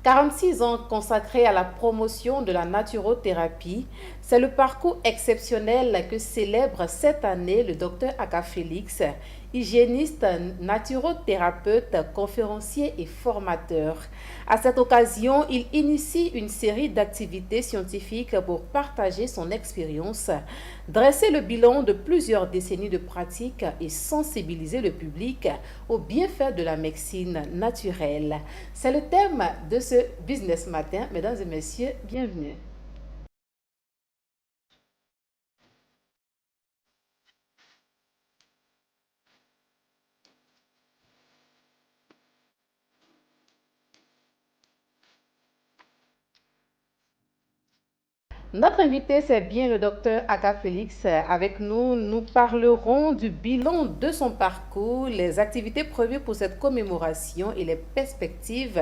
46 ans consacrés à la promotion de la naturothérapie, c'est le parcours exceptionnel que célèbre cette année le docteur Aka Félix, hygiéniste, naturothérapeute, conférencier et formateur. À cette occasion, il initie une série d'activités scientifiques pour partager son expérience, dresser le bilan de plusieurs décennies de pratique et sensibiliser le public aux bienfaits de la médecine naturelle. C'est le thème de ce Business Matin. Mesdames et messieurs, bienvenue. Notre invité, c'est bien le docteur Aka Félix. Avec nous, nous parlerons du bilan de son parcours, les activités prévues pour cette commémoration et les perspectives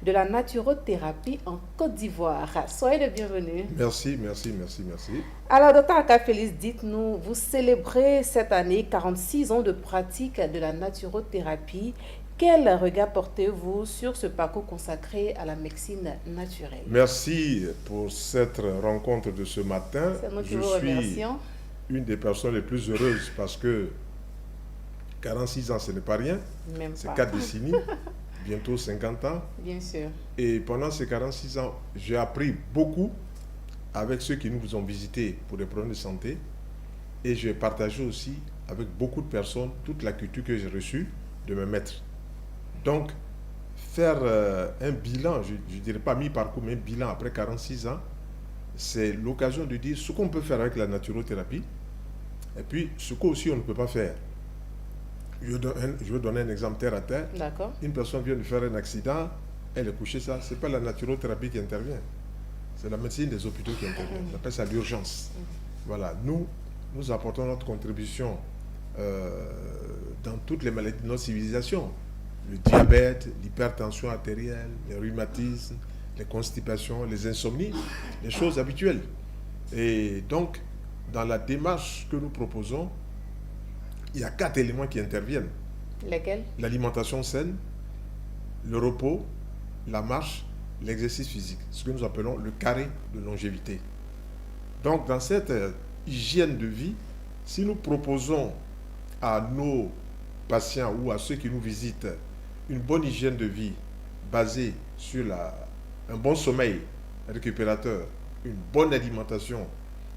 de la naturothérapie en Côte d'Ivoire. Soyez le bienvenu. Merci, merci, merci, merci. Alors, docteur Aka Félix, dites-nous, vous célébrez cette année 46 ans de pratique de la naturothérapie. Quel regard portez-vous sur ce parcours consacré à la médecine naturelle? Merci pour cette rencontre de ce matin. C'est nous qui Je vous suis remercions. une des personnes les plus heureuses parce que 46 ans, ce n'est pas rien. Même C'est pas. 4 décennies, bientôt 50 ans. Bien sûr. Et pendant ces 46 ans, j'ai appris beaucoup avec ceux qui nous ont visités pour des problèmes de santé. Et j'ai partagé aussi avec beaucoup de personnes toute la culture que j'ai reçue de mes maîtres. Donc, faire un bilan, je ne dirais pas mi-parcours, mais un bilan après 46 ans, c'est l'occasion de dire ce qu'on peut faire avec la naturothérapie et puis ce qu'aussi on ne peut pas faire. Je veux donner un exemple terre à terre. D'accord. Une personne vient de faire un accident, elle est couchée, ça, ce n'est pas la naturothérapie qui intervient, c'est la médecine des hôpitaux qui intervient. On appelle ça l'urgence. Voilà, nous apportons notre contribution dans toutes les maladies de notre civilisation. Le diabète, l'hypertension artérielle, les rhumatismes, les constipations, les insomnies, les choses habituelles. Et donc, dans la démarche que nous proposons, il y a 4 éléments qui interviennent. Lesquels? L'alimentation saine, le repos, la marche, l'exercice physique, ce que nous appelons le carré de longévité. Donc, dans cette hygiène de vie, si nous proposons à nos patients ou à ceux qui nous visitent une bonne hygiène de vie basée sur un bon sommeil récupérateur, une bonne alimentation,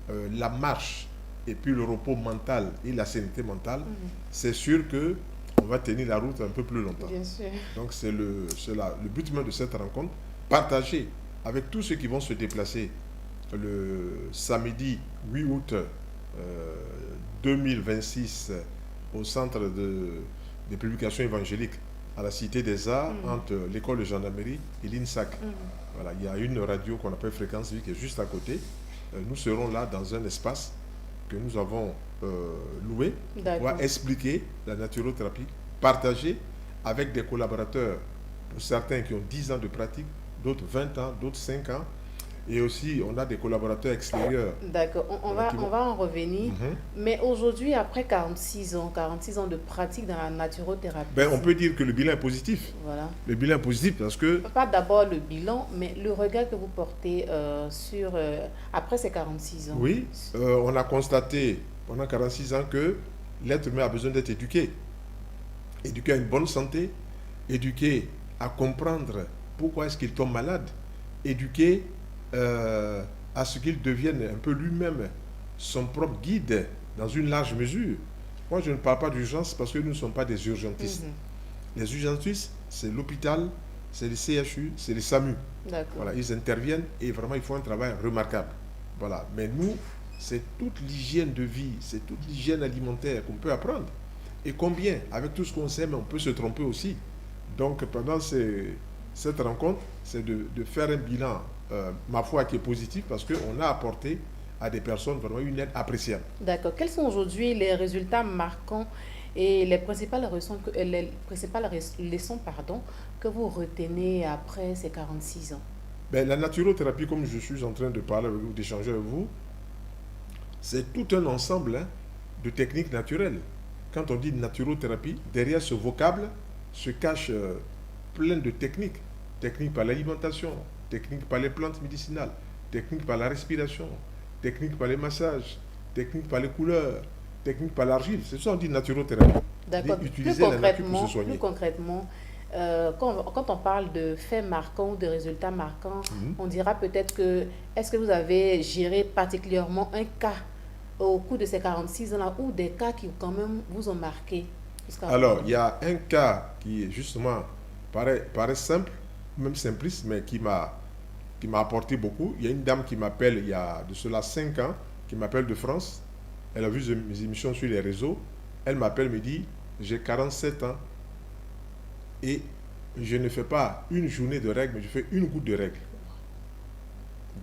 la marche et puis le repos mental et la sérénité mentale, c'est sûr que on va tenir la route un peu plus longtemps. Bien sûr. Donc c'est le but même de cette rencontre, partager avec tous ceux qui vont se déplacer le samedi 8 août 2026 au centre des publications évangéliques à la Cité des Arts, entre l'école de gendarmerie et l'INSAC. Voilà, il y a une radio qu'on appelle Fréquence Vie qui est juste à côté. Nous serons là dans un espace que nous avons loué pour expliquer la naturothérapie, partager avec des collaborateurs, pour certains qui ont 10 ans de pratique, d'autres 20 ans, d'autres 5 ans. Et aussi, on a des collaborateurs extérieurs. D'accord, on va en revenir. Mais aujourd'hui, après 46 ans de pratique dans la naturothérapie, on peut dire que le bilan est positif. Voilà. Le bilan est positif parce que... Pas d'abord le bilan, mais le regard que vous portez après ces 46 ans. Oui, on a constaté pendant 46 ans que l'être humain a besoin d'être éduqué. Éduqué à une bonne santé, éduqué à comprendre pourquoi est-ce qu'il tombe malade, éduqué à ce qu'il devienne un peu lui-même son propre guide dans une large mesure. Moi, je ne parle pas d'urgence parce que nous ne sommes pas des urgentistes. Les urgentistes, c'est l'hôpital, c'est les CHU, c'est les SAMU. Voilà, ils interviennent et vraiment, ils font un travail remarquable. Voilà. Mais nous, c'est toute l'hygiène de vie, c'est toute l'hygiène alimentaire qu'on peut apprendre. Et combien, avec tout ce qu'on sait, mais on peut se tromper aussi. Donc, pendant cette rencontre, c'est de faire un bilan, ma foi, qui est positif parce qu'on a apporté à des personnes vraiment une aide appréciable. D'accord. Quels sont aujourd'hui les résultats marquants et les principales leçons que vous retenez après ces 46 ans? La naturothérapie, comme je suis en train de parler avec vous, d'échanger avec vous, c'est tout un ensemble de techniques naturelles. Quand on dit naturothérapie, derrière ce vocable se cache plein de techniques technique par l'alimentation, technique par les plantes médicinales, technique par la respiration, technique par les massages, technique par les couleurs, technique par l'argile. C'est ça on dit naturothérapie. D'accord. Utiliser la nature pour se soigner. Plus concrètement, quand on parle de faits marquants ou de résultats marquants, on dira peut-être que, est-ce que vous avez géré particulièrement un cas au cours de ces 46 ans-là, ou des cas qui quand même vous ont marqué? Alors, il y a un cas qui justement paraît simple, même simpliste, mais qui m'a apporté beaucoup. Il y a une dame qui m'appelle il y a de cela 5 ans, qui m'appelle de France. Elle a vu mes émissions sur les réseaux. Elle m'appelle, me dit, j'ai 47 ans et je ne fais pas une journée de règles, mais je fais une goutte de règles.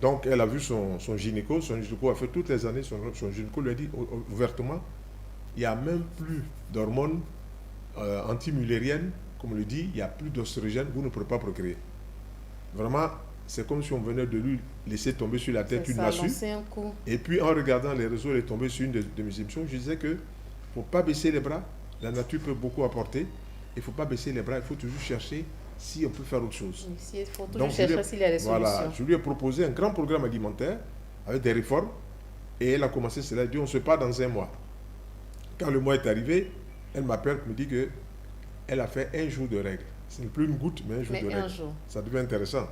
Donc, elle a vu son gynéco. Son gynéco a fait toutes les années. Son gynéco lui a dit ouvertement, il n'y a même plus d'hormones antimullériennes, comme on le dit, il n'y a plus d'oestrogène, vous ne pourrez pas procréer. Vraiment, c'est comme si on venait de lui laisser tomber sur la tête une massue. Et puis, en regardant les réseaux, elle est tombée sur une de mes émissions. Je disais que il ne faut pas baisser les bras. La nature peut beaucoup apporter. Il ne faut pas baisser les bras. Il faut toujours chercher si on peut faire autre chose. Il faut toujours chercher s'il y a des solutions. Voilà, je lui ai proposé un grand programme alimentaire avec des réformes. Et elle a commencé cela. Elle dit, on se part dans un mois. Quand le mois est arrivé, elle m'appelle, me dit qu'elle a fait un jour de règles. Ce n'est plus une goutte, mais un jour de règles. Ça devient intéressant.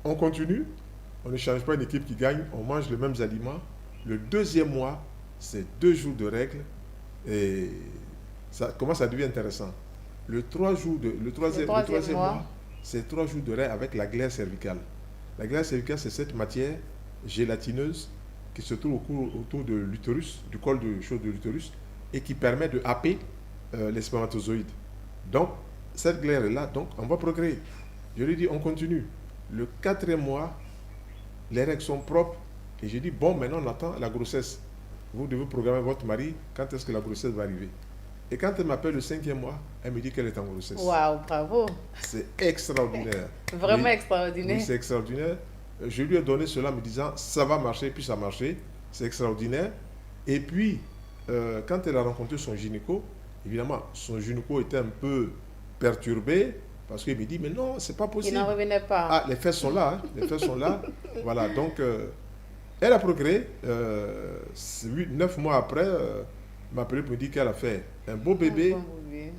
On continue, on ne change pas une équipe qui gagne, on mange les mêmes aliments. Le deuxième mois, c'est 2 jours de règles. Et ça commence à devenir intéressant. Le troisième mois, c'est 3 jours de règles avec la glaire cervicale. La glaire cervicale, c'est cette matière gélatineuse qui se trouve autour de l'utérus, du col chaud de l'utérus, et qui permet de happer les spermatozoïdes. Donc, cette glaire est là, donc on va procréer. Je lui dis, on continue. Le 4e mois, les règles sont propres. Et je dis, bon, maintenant on attend la grossesse. Vous devez programmer votre mari, quand est-ce que la grossesse va arriver. Et quand elle m'appelle le 5e mois, elle me dit qu'elle est en grossesse. Waouh, bravo. C'est extraordinaire. Vraiment extraordinaire. Oui, c'est extraordinaire. Je lui ai donné cela en me disant, ça va marcher, puis ça a marché. C'est extraordinaire. Et puis, quand elle a rencontré son gynéco, évidemment, son gynéco était un peu perturbé, parce qu'il me dit, mais non, c'est pas possible. Il n'en revenait pas. Ah, les faits sont là, hein, les faits sont là. Voilà, donc, elle a procréé. 9 mois après, m'a appelé pour me dire qu'elle a fait un beau bébé.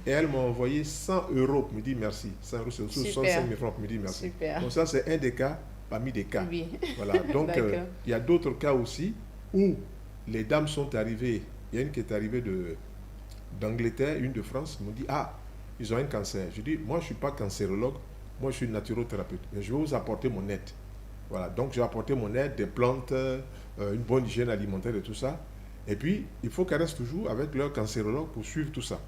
Et elle m'a envoyé 100 €, me dit merci. 100 €, c'est 65 000 francs, me dit merci. Super. Donc ça, c'est un des cas parmi des cas. Oui. Voilà, donc il y a d'autres cas aussi où les dames sont arrivées. Il y a une qui est arrivée d'Angleterre, une de France, ils m'ont dit, ah, ils ont un cancer. Je dis, moi, je ne suis pas cancérologue, moi, je suis naturothérapeute, mais je vais vous apporter mon aide. Voilà, donc j'ai apporté mon aide, des plantes, une bonne hygiène alimentaire et tout ça. Et puis, il faut qu'elles restent toujours avec leur cancérologue pour suivre tout ça.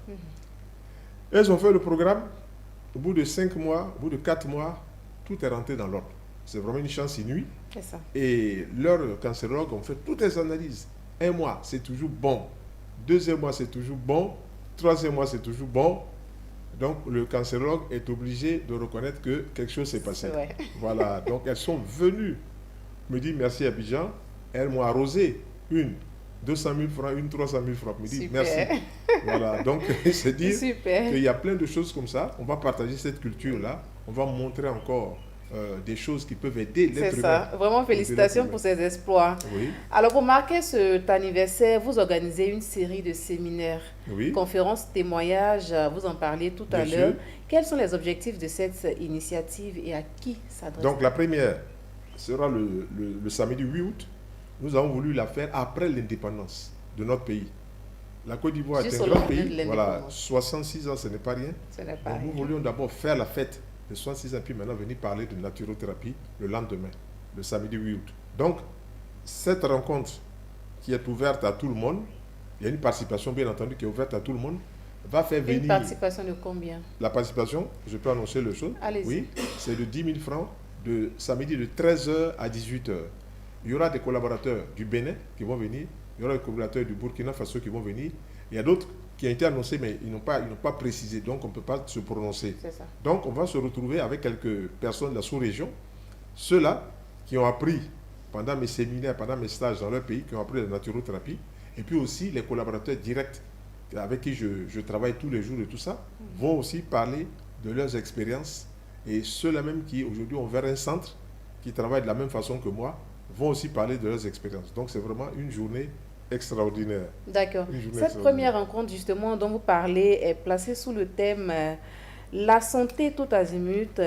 Elles ont fait le programme. Au bout de 5 mois, au bout de 4 mois, tout est rentré dans l'ordre. C'est vraiment une chance inouïe. C'est ça. Et leurs cancérologues ont fait toutes les analyses. 1 mois, c'est toujours bon. 2e mois, c'est toujours bon. 3e mois, c'est toujours bon. Donc, le cancérologue est obligé de reconnaître que quelque chose s'est passé. Ouais. Voilà. Donc, elles sont venues me dire merci Abidjan. Elles m'ont arrosé une 200 000 francs, une 300 000 francs. Me dit Super. merci. Voilà. Donc, c'est dire Super. qu'il y a plein de choses comme ça. On va partager cette culture-là. On va montrer encore des choses qui peuvent aider l'être humain. C'est ça. Vraiment, félicitations pour ces exploits. Oui. Alors, pour marquer cet anniversaire, vous organisez une série de séminaires, Oui. conférences, témoignages. Vous en parliez tout à Bien l'heure. sûr. Quels sont les objectifs de cette initiative et à qui s'adresse? Donc, la première sera le samedi 8 août. Nous avons voulu la faire après l'indépendance de notre pays. La Côte d'Ivoire est Juste un au grand lendemain de pays. Voilà, l'indépendance. 66 ans, ce n'est pas rien. Ce n'est pas Donc, nous rien. voulions d'abord faire la fête de 66 ans, puis maintenant venir parler de naturothérapie le lendemain, le samedi 8 août. Donc, cette rencontre qui est ouverte à tout le monde, il y a une participation bien entendu qui est ouverte à tout le monde, va faire venir... Une participation de combien? La participation, je peux annoncer le chose. Allez-y. Oui, c'est de 10 000 francs, de samedi de 13h à 18h. Il y aura des collaborateurs du Bénin qui vont venir, il y aura des collaborateurs du Burkina Faso qui vont venir. Il y a d'autres qui ont été annoncés, mais ils n'ont pas précisé, donc on ne peut pas se prononcer. C'est ça. Donc on va se retrouver avec quelques personnes de la sous-région, ceux-là qui ont appris pendant mes séminaires, pendant mes stages dans leur pays, qui ont appris la naturothérapie, et puis aussi les collaborateurs directs avec qui je travaille tous les jours et tout ça, vont aussi parler de leurs expériences Et ceux-là même qui aujourd'hui ont ouvert un centre, qui travaillent de la même façon que moi, vont aussi parler de leurs expériences. Donc c'est vraiment une journée extraordinaire. D'accord. Une journée Cette extraordinaire. première rencontre, justement, dont vous parlez, est placée sous le thème la santé tout azimut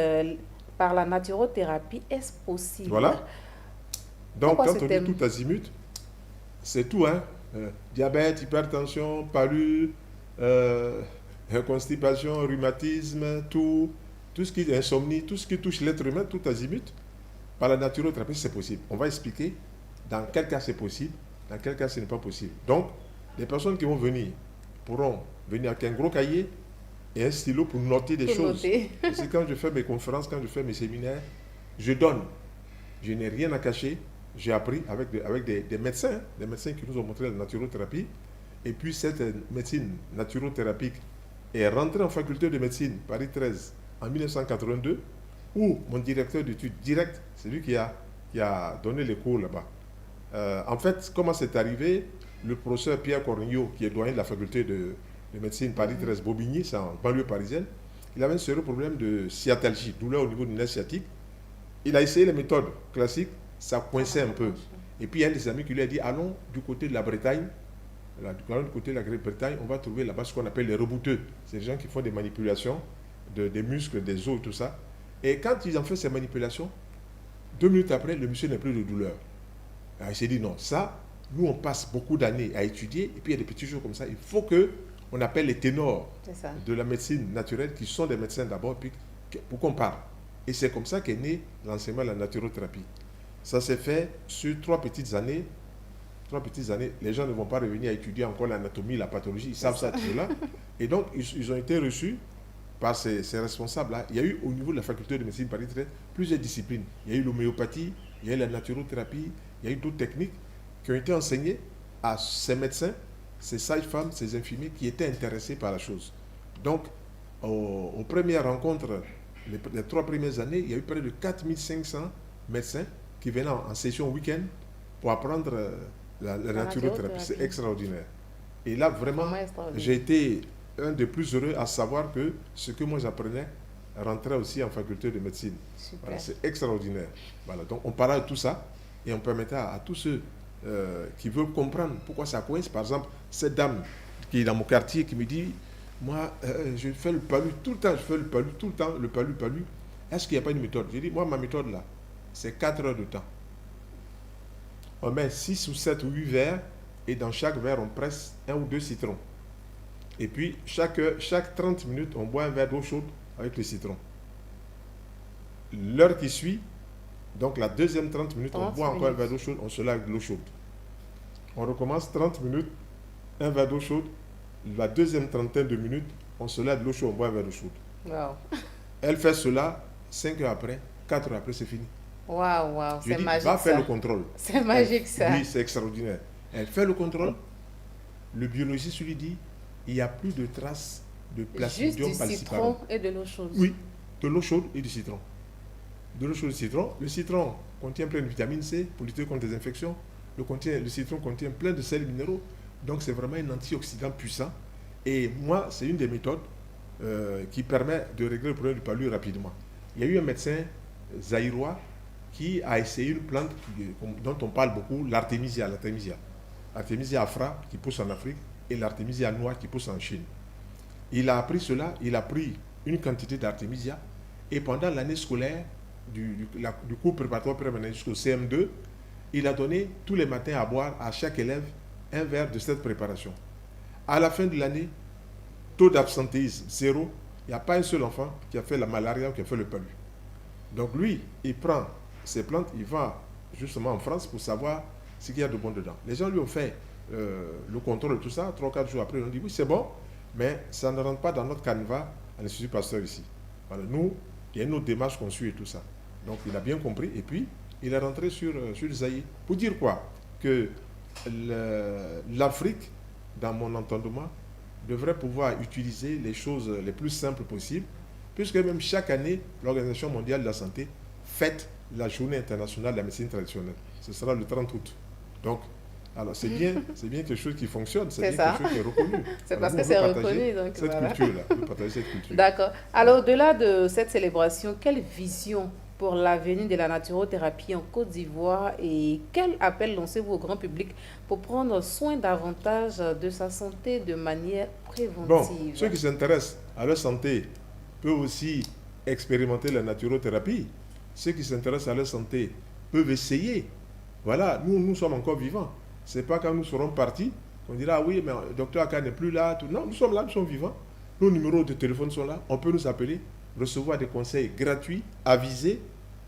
par la naturothérapie. Est-ce possible? Voilà. Donc Pourquoi ce quand on dit thème? tout azimut, c'est tout, hein. Diabète, hypertension, palu, constipation, rhumatisme, tout ce qui est insomnie, tout ce qui touche l'être humain, tout azimut, par la naturothérapie, c'est possible. On va expliquer dans quel cas c'est possible, dans quel cas ce n'est pas possible. Donc, les personnes qui vont venir pourront venir avec un gros cahier et un stylo pour noter des Pour choses. noter. Parce que quand je fais mes conférences, quand je fais mes séminaires, je donne. Je n'ai rien à cacher. J'ai appris avec des médecins qui nous ont montré la naturothérapie. Et puis cette médecine naturothérapique est rentrée en faculté de médecine Paris 13 en 1982, où mon directeur d'études direct, c'est lui qui a donné les cours là-bas. En fait, comment c'est arrivé? Le professeur Pierre Cornillot, qui est doyen de la faculté de médecine Paris 13 Bobigny, c'est en banlieue parisienne, il avait un sérieux problème de sciatalgie, douleur au niveau du nerf sciatique. Il a essayé les méthodes classiques, ça coinçait un peu. Et puis il y a un des amis qui lui a dit, allons du côté de la Bretagne, du côté de la Grande-Bretagne, on va trouver là-bas ce qu'on appelle les rebouteux. C'est des gens qui font des manipulations des muscles, des os et tout ça. Et quand ils ont fait ces manipulations, 2 minutes après, le monsieur n'a plus de douleur. Alors il s'est dit, non, ça, nous on passe beaucoup d'années à étudier, et puis il y a des petits choses comme ça. Il faut qu'on appelle les ténors de la médecine naturelle, qui sont des médecins d'abord, puis pour qu'on parle. Et c'est comme ça qu'est né l'enseignement de la naturothérapie. Ça s'est fait sur 3 petites années. 3 petites années, les gens ne vont pas revenir à étudier encore l'anatomie, la pathologie, ils savent ça toujours là. Et donc, ils ont été reçus par ces responsables-là. Il y a eu au niveau de la faculté de médecine Paris 13 plusieurs disciplines. Il y a eu l'homéopathie, il y a eu la naturothérapie, il y a eu d'autres techniques qui ont été enseignées à ces médecins, ces sages-femmes, ces infirmiers qui étaient intéressés par la chose. Donc, aux premières rencontres, les 3 premières années, il y a eu près de 4500 médecins qui venaient en session week-end pour apprendre la naturothérapie. C'est extraordinaire. Et là, vraiment, j'ai été un des plus heureux à savoir que ce que moi j'apprenais rentrait aussi en faculté de médecine. Voilà, c'est extraordinaire. Voilà, donc on parlait de tout ça et on permettait à tous ceux qui veulent comprendre pourquoi ça coince. Par exemple, cette dame qui est dans mon quartier qui me dit, moi, je fais le palu tout le temps, je fais le palu tout le temps, le palu. Est-ce qu'il n'y a pas une méthode? J'ai dit, moi, ma méthode là, c'est 4 heures de temps. On met 6 ou 7 ou 8 verres et dans chaque verre, on presse 1 ou 2 citrons. Et puis, chaque 30 minutes, on boit un verre d'eau chaude avec le citron. L'heure qui suit, donc la deuxième 30 minutes, on boit encore un verre d'eau chaude, on se lave avec de l'eau chaude. On recommence 30 minutes, un verre d'eau chaude. La deuxième trentaine de minutes, on se lave de l'eau chaude, on boit un verre d'eau chaude. Wow. Elle fait cela, 5 heures après, 4 heures après, c'est fini. Waouh, c'est magique. Va faire le contrôle. C'est magique ça. Oui, c'est extraordinaire. Elle fait le contrôle. Le biologiste lui dit, il n'y a plus de traces de Plasmodium falciparum. Juste du citron et de l'eau chaude. Oui, de l'eau chaude et du citron. De l'eau chaude et du citron. Le citron contient plein de vitamine C pour lutter contre les infections. Le citron contient plein de sels minéraux. Donc c'est vraiment un antioxydant puissant. Et moi, c'est une des méthodes qui permet de régler le problème du palu rapidement. Il y a eu un médecin zaïrois qui a essayé une plante dont on parle beaucoup, l'artémisia. Artemisia afra qui pousse en Afrique et l'artémisia noire qui pousse en Chine. Il a appris cela, il a pris une quantité d'artémisia et pendant l'année scolaire du cours préparatoire permanent jusqu'au CM2, il a donné tous les matins à boire à chaque élève un verre de cette préparation. À la fin de l'année, taux d'absentéisme 0, il n'y a pas un seul enfant qui a fait la malaria ou qui a fait le palu. Donc lui, il prend ces plantes, il va justement en France pour savoir ce qu'il y a de bon dedans. Les gens lui ont fait le contrôle de tout ça, 3-4 jours après, ils ont dit oui c'est bon, mais ça ne rentre pas dans notre canevas à l'Institut Pasteur ici. Voilà, nous, il y a une autre démarche qu'on suit et tout ça. Donc il a bien compris et puis il est rentré sur Zaïre. Pour dire quoi? Que l'Afrique, dans mon entendement, devrait pouvoir utiliser les choses les plus simples possibles, puisque même chaque année, l'Organisation mondiale de la santé fête la journée internationale de la médecine traditionnelle. Ce sera le 30 août. Donc, Alors c'est bien quelque chose qui fonctionne, c'est C'est bien ça. quelque chose qui est reconnu. C'est Alors, parce nous, que on c'est veut partager reconnu, donc cette voilà. culture-là. On veut partager cette culture. D'accord. Alors, au-delà de cette célébration, quelle vision pour l'avenir de la naturothérapie en Côte d'Ivoire et quel appel lancez-vous au grand public pour prendre soin davantage de sa santé de manière Bon, préventive? ceux qui s'intéressent à leur santé peuvent aussi expérimenter la naturothérapie. Ceux qui s'intéressent à leur santé peuvent essayer. Voilà, nous sommes encore vivants. Ce n'est pas quand nous serons partis qu'on dira ah oui, mais le docteur Aka n'est plus là. Tout. Non, nous sommes là, nous sommes vivants. Nos numéros de téléphone sont là. On peut nous appeler, recevoir des conseils gratuits, avisés,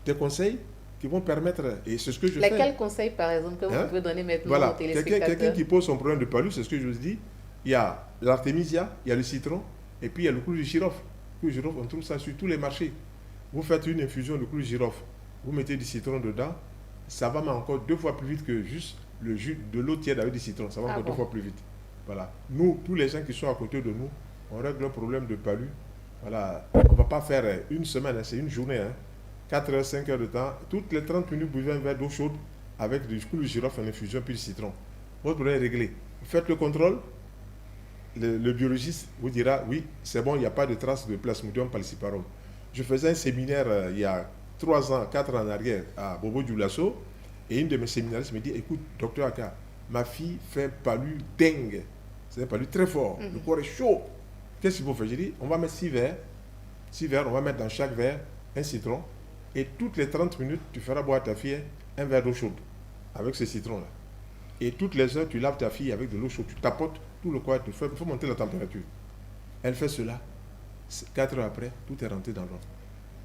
des conseils qui vont permettre, et c'est ce que je fais. Lesquels conseils, par exemple, que vous pouvez donner maintenant Voilà, aux téléspectateurs? quelqu'un qui pose son problème de palud, c'est ce que je vous dis. Il y a l'artémisia, il y a le citron, et puis il y a le clou de girofle. Le clou de girofle, on trouve ça sur tous les marchés. Vous faites une infusion de clou de girofle, vous mettez du citron dedans, ça va encore 2 fois plus vite que juste le jus de l'eau tiède avec du citron. Ça va encore 2 fois plus vite. Voilà. Nous, tous les gens qui sont à côté de nous, on règle un problème de palud. Voilà. On ne va pas faire une semaine, c'est une journée. 4 heures, 5 heures de temps. Toutes les 30 minutes, vous buvez un verre d'eau chaude avec du clou de girofle en infusion puis du citron. Votre problème est réglé. Vous faites le contrôle. Le biologiste vous dira oui, c'est bon, il n'y a pas de traces de Plasmodium falciparum. Je faisais un séminaire il y a 3 ans, 4 ans en arrière à Bobo Dioulasso et une de mes séminaristes me dit écoute, docteur Aka, ma fille fait un palu dingue. C'est un palu très fort. Le corps est chaud. Qu'est-ce qu'il faut faire? J'ai dit on va mettre 6 verres. 6 verres, on va mettre dans chaque verre un citron. Et toutes les 30 minutes, tu feras boire à ta fille un verre d'eau chaude avec ce citron-là. Et toutes les heures, tu laves ta fille avec de l'eau chaude. Tu tapotes tout le corps, il faut monter la température. Elle fait cela. 4 heures après, tout est rentré dans l'ordre.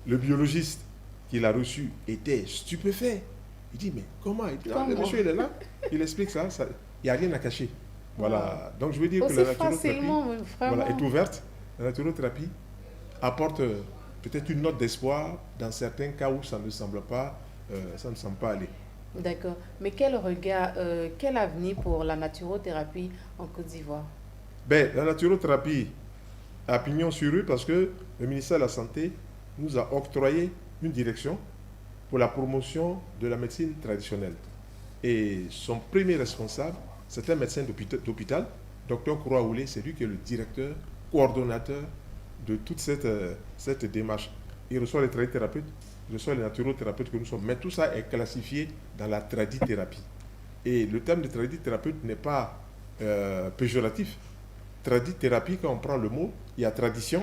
Le biologiste qui l'a reçu était stupéfait. Il dit, mais comment? Le monsieur, il est là. Il explique ça. Il n'y a rien à cacher. Voilà. Donc, je veux dire que la naturothérapie est ouverte. La naturothérapie apporte peut-être une note d'espoir dans certains cas où ça ne semble pas aller. D'accord. Mais quel regard, quel avenir pour la naturothérapie en Côte d'Ivoire? La naturothérapie a pignon sur rue parce que le ministère de la Santé nous a octroyé une direction pour la promotion de la médecine traditionnelle. Et son premier responsable, c'est un médecin d'hôpital, Dr Kouraoulé, c'est lui qui est le directeur, coordonnateur de toute cette démarche. Il reçoit les tradithérapeutes, il reçoit les naturothérapeutes que nous sommes. Mais tout ça est classifié dans la tradithérapie. Et le terme de tradithérapeute n'est pas péjoratif. Tradithérapie, quand on prend le mot, il y a tradition,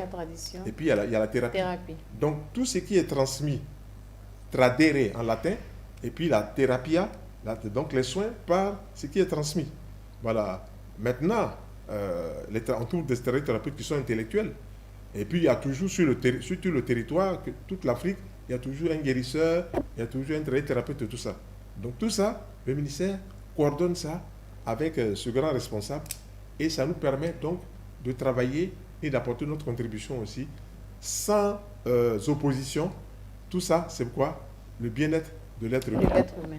et puis il y a la thérapie. Donc tout ce qui est transmis, tradere en latin, et puis la thérapia, donc les soins par ce qui est transmis. Voilà. Maintenant, on trouve des tradithérapeutes qui sont intellectuels. Et puis il y a toujours sur tout le territoire, toute l'Afrique, il y a toujours un guérisseur, il y a toujours un tradithérapeute et tout ça. Donc tout ça, le ministère coordonne ça avec ce grand responsable. Et ça nous permet donc de travailler et d'apporter notre contribution aussi sans opposition. Tout ça, c'est quoi? Le bien-être de l'être humain.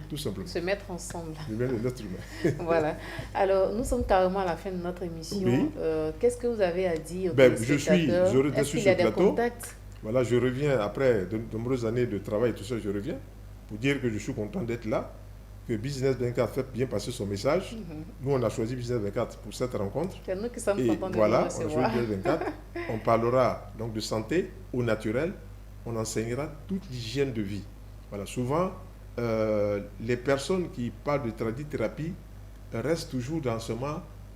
Tout simplement. Se mettre ensemble. Le bien-être de l'être humain. Voilà. Alors, nous sommes carrément à la fin de notre émission. Oui. Qu'est-ce que vous avez à dire aux je suis Est-ce qu'il y a des contacts? Voilà, je reviens après de nombreuses années de travail et tout ça, je reviens pour dire que je suis content d'être là, que Business 24 fait bien passer son message. Nous, on a choisi Business 24 pour cette rencontre. C'est nous qui sommes contents de voilà, vous recevoir. On a choisi Business 24. On parlera donc de santé au naturel. On enseignera toute l'hygiène de vie. Voilà, souvent, les personnes qui parlent de tradithérapie restent toujours dans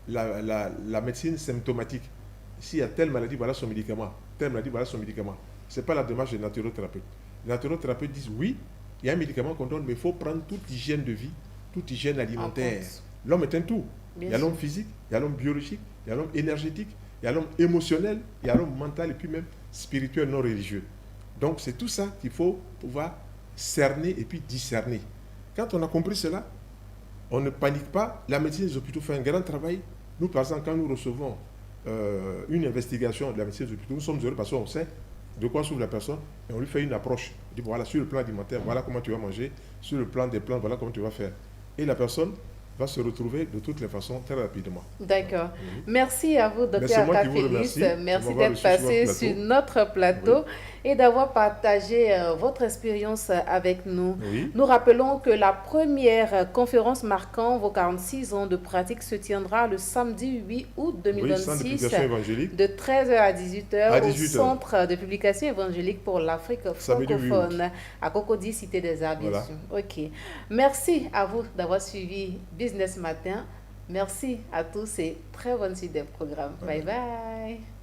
la médecine symptomatique. S'il y a telle maladie, voilà son médicament. Telle maladie, voilà son médicament. Ce n'est pas la démarche des naturothérapeutes. Les naturothérapeutes disent oui, il y a un médicament qu'on donne, mais il faut prendre toute hygiène de vie, toute hygiène alimentaire. L'homme est un tout. Il y a l'homme physique, il y a l'homme biologique, il y a l'homme énergétique, il y a l'homme émotionnel, il y a l'homme mental et puis même spirituel non religieux. Donc c'est tout ça qu'il faut pouvoir cerner et puis discerner. Quand on a compris cela, on ne panique pas. La médecine des hôpitaux fait un grand travail. Nous, par exemple, quand nous recevons une investigation de la médecine des hôpitaux, nous sommes heureux parce qu'on sait de quoi souffre la personne et on lui fait une approche. On dit voilà, sur le plan alimentaire, voilà comment tu vas manger, sur le plan des plantes, voilà comment tu vas faire. Et la personne va se retrouver de toutes les façons très rapidement. D'accord. Merci à vous, Mais c'est Dr moi qui Aka vous Félix. remercie Merci de m'avoir d'être reçu sur passé votre sur plateau. notre plateau et d'avoir partagé votre expérience avec nous. Oui. Nous rappelons que la première conférence marquant vos 46 ans de pratique se tiendra le samedi 8 août Oui, centre de 2026 publication évangélique. de 13h à 18h À au 18h. Centre de publication évangélique pour l'Afrique Samedi 8 francophone à Cocody, Cité des Arts, bien Voilà. sûr. Ok. Merci à vous d'avoir suivi Business Matin. Merci à tous et très bonne suite des programmes. Bye bye.